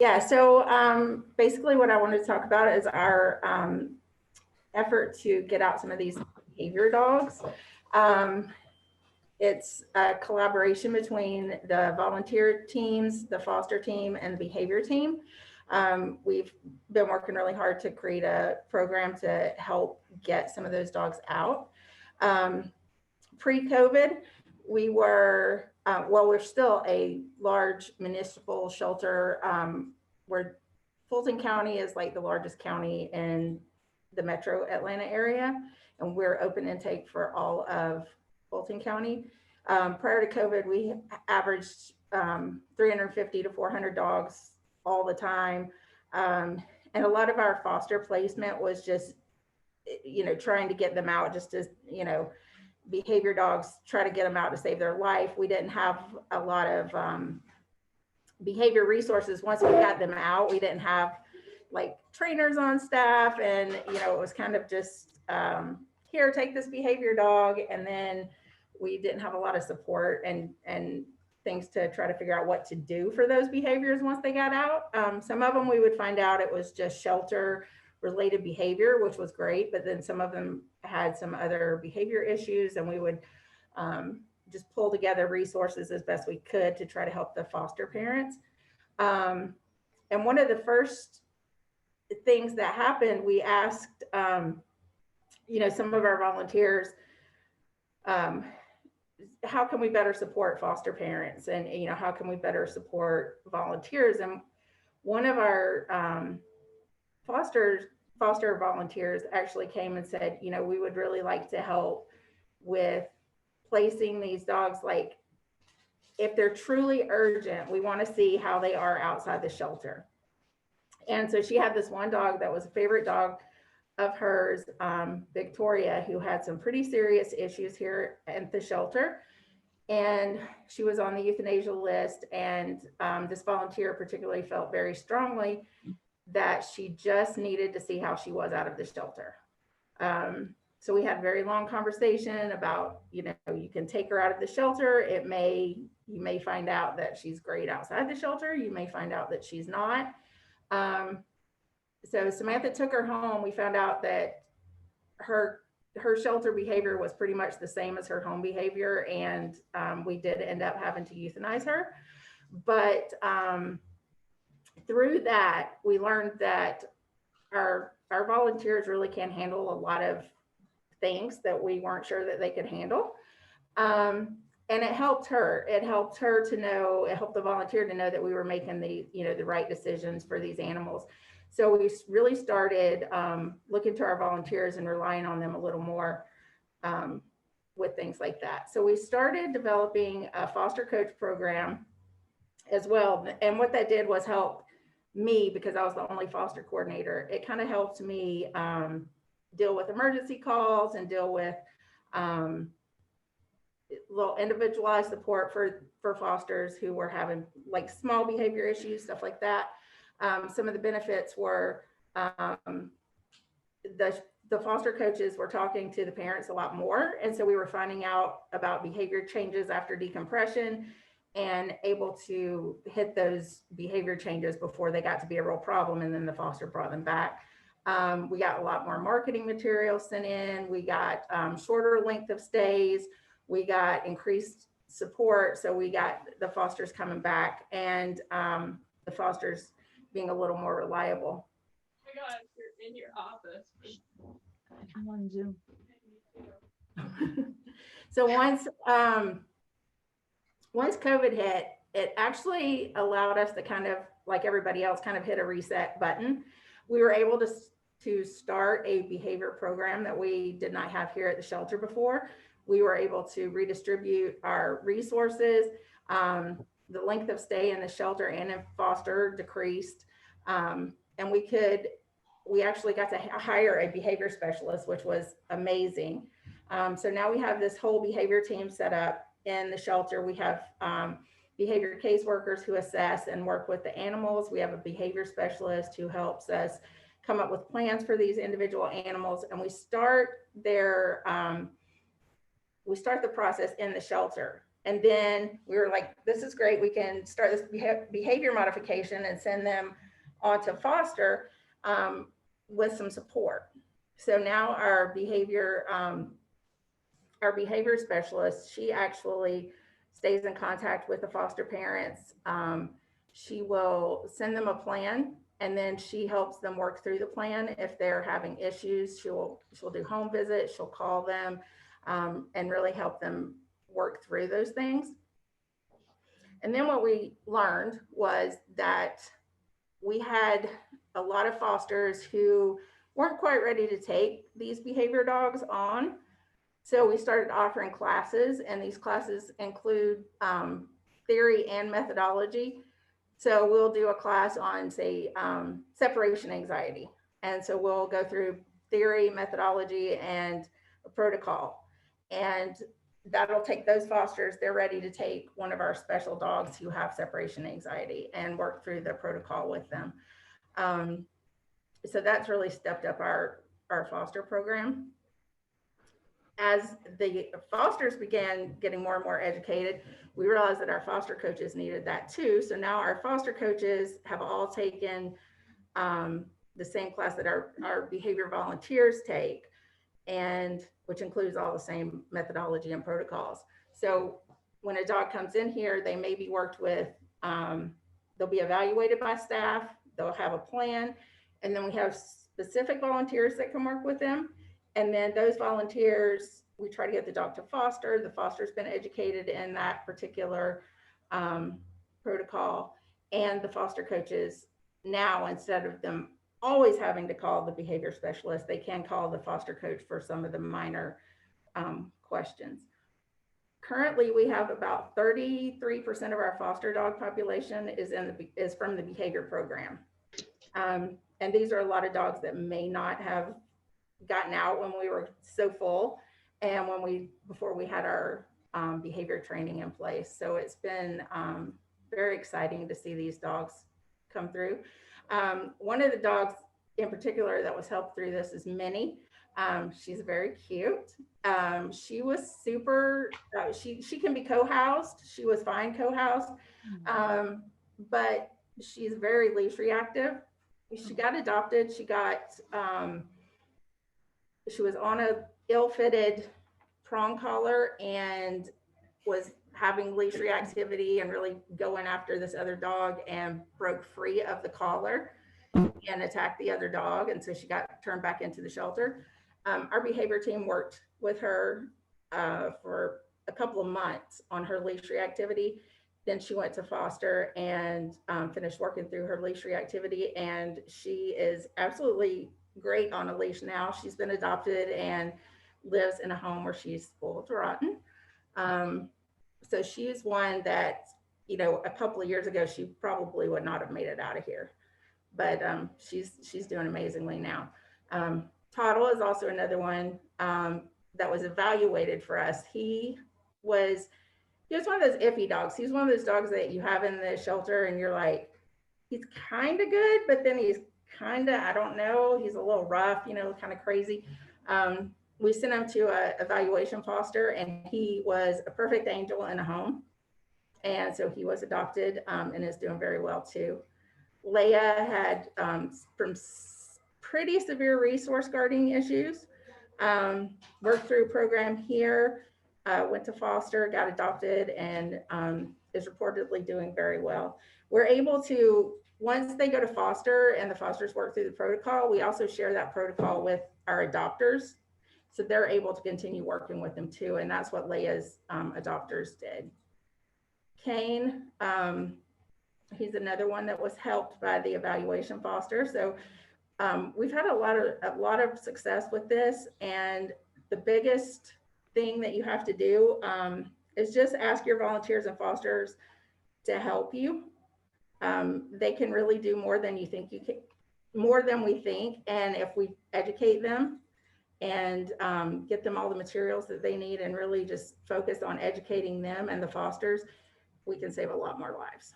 Yeah, so basically what I wanted to talk about is our effort to get out some of these behavior dogs. It's a collaboration between the volunteer teams, the foster team, and the behavior team. We've been working really hard to create a program to help get some of those dogs out. Pre-COVID, we were, well, we're still a large municipal shelter. Where Fulton County is like the largest county in the metro Atlanta area, and we're open intake for all of Fulton County. Prior to COVID, we averaged 350 to 400 dogs all the time. And a lot of our foster placement was just, trying to get them out, just as, behavior dogs, try to get them out to save their life. We didn't have a lot of behavior resources. Once we got them out, we didn't have like trainers on staff, and it was kind of just here, take this behavior dog, and then we didn't have a lot of support and things to try to figure out what to do for those behaviors once they got out. Some of them we would find out it was just shelter related behavior, which was great, but then some of them had some other behavior issues, and we would just pull together resources as best we could to try to help the foster parents. And one of the first things that happened, we asked, some of our volunteers, how can we better support foster parents, and how can we better support volunteers? And one of our foster volunteers actually came and said, we would really like to help with placing these dogs. Like, if they're truly urgent, we want to see how they are outside the shelter. And so she had this one dog that was a favorite dog of hers, Victoria, who had some pretty serious issues here at the shelter. And she was on the euthanasia list. And this volunteer particularly felt very strongly that she just needed to see how she was out of the shelter. So we had a very long conversation about, you can take her out of the shelter. You may find out that she's great outside the shelter. You may find out that she's not. So Samantha took her home. We found out that her shelter behavior was pretty much the same as her home behavior. And we did end up having to euthanize her. But through that, we learned that our volunteers really can handle a lot of things that we weren't sure that they could handle. And it helped her. It helped her to know, it helped the volunteer to know that we were making the right decisions for these animals. So we really started looking to our volunteers and relying on them a little more with things like that. So we started developing a foster coach program as well. And what that did was help me, because I was the only foster coordinator. It kind of helped me deal with emergency calls and deal with little individualized support for fosters who were having like small behavior issues, stuff like that. Some of the benefits were the foster coaches were talking to the parents a lot more. And so we were finding out about behavior changes after decompression and able to hit those behavior changes before they got to be a real problem. And then the foster brought them back. We got a lot more marketing material sent in. We got shorter length of stays. We got increased support. So we got the fosters coming back and the fosters being a little more reliable. Oh my God, you're in your office. I'm on Zoom. So once COVID hit, it actually allowed us to kind of, like everybody else, kind of hit a reset button. We were able to start a behavior program that we did not have here at the shelter before. We were able to redistribute our resources. The length of stay in the shelter and in foster decreased. And we actually got to hire a behavior specialist, which was amazing. So now we have this whole behavior team set up in the shelter. We have behavior caseworkers who assess and work with the animals. We have a behavior specialist who helps us come up with plans for these individual animals. And we start the process in the shelter. And then we were like, this is great. We can start this behavior modification and send them on to foster with some support. So now our behavior specialist, she actually stays in contact with the foster parents. She will send them a plan, and then she helps them work through the plan. If they're having issues, she'll do home visits, she'll call them, and really help them work through those things. And then what we learned was that we had a lot of fosters who weren't quite ready to take these behavior dogs on. So we started offering classes, and these classes include theory and methodology. So we'll do a class on, say, separation anxiety. And so we'll go through theory, methodology, and a protocol. And that'll take those fosters, they're ready to take one of our special dogs who have separation anxiety and work through the protocol with them. So that's really stepped up our foster program. As the fosters began getting more and more educated, we realized that our foster coaches needed that too. So now our foster coaches have all taken the same class that our behavior volunteers take, and which includes all the same methodology and protocols. So when a dog comes in here, they may be worked with, they'll be evaluated by staff, they'll have a plan, and then we have specific volunteers that can work with them. And then those volunteers, we try to get the dog to foster. The foster's been educated in that particular protocol. And the foster coaches now, instead of them always having to call the behavior specialist, they can call the foster coach for some of the minor questions. Currently, we have about 33% of our foster dog population is from the behavior program. And these are a lot of dogs that may not have gotten out when we were so full and before we had our behavior training in place. So it's been very exciting to see these dogs come through. One of the dogs in particular that was helped through this is Minnie. She's very cute. She was super, she can be co-housed. She was fine co-housed, but she's very leash reactive. She got adopted. She was on a ill-fitted prong collar and was having leash reactivity and really going after this other dog, and broke free of the collar and attacked the other dog. And so she got turned back into the shelter. Our behavior team worked with her for a couple of months on her leash reactivity. Then she went to foster and finished working through her leash reactivity. And she is absolutely great on a leash now. She's been adopted and lives in a home where she's spoiled rotten. So she's one that, you know, a couple of years ago, she probably would not have made it out of here. But she's doing amazingly now. TODDLE is also another one that was evaluated for us. He was one of those iffy dogs. He's one of those dogs that you have in the shelter and you're like, he's kind of good, but then he's kind of, I don't know, he's a little rough, you know, kind of crazy. We sent him to an evaluation foster, and he was a perfect angel in a home. And so he was adopted and is doing very well too. LAYA had from pretty severe resource guarding issues, worked through a program here, went to foster, got adopted, and is reportedly doing very well. We're able to, once they go to foster and the fosters work through the protocol, we also share that protocol with our adopters. So they're able to continue working with them too. And that's what LAYA's adopters did. KANE, he's another one that was helped by the evaluation foster. So we've had a lot of success with this. And the biggest thing that you have to do is just ask your volunteers and fosters to help you. They can really do more than you think you can, more than we think. And if we educate them and get them all the materials that they need and really just focus on educating them and the fosters, we can save a lot more lives.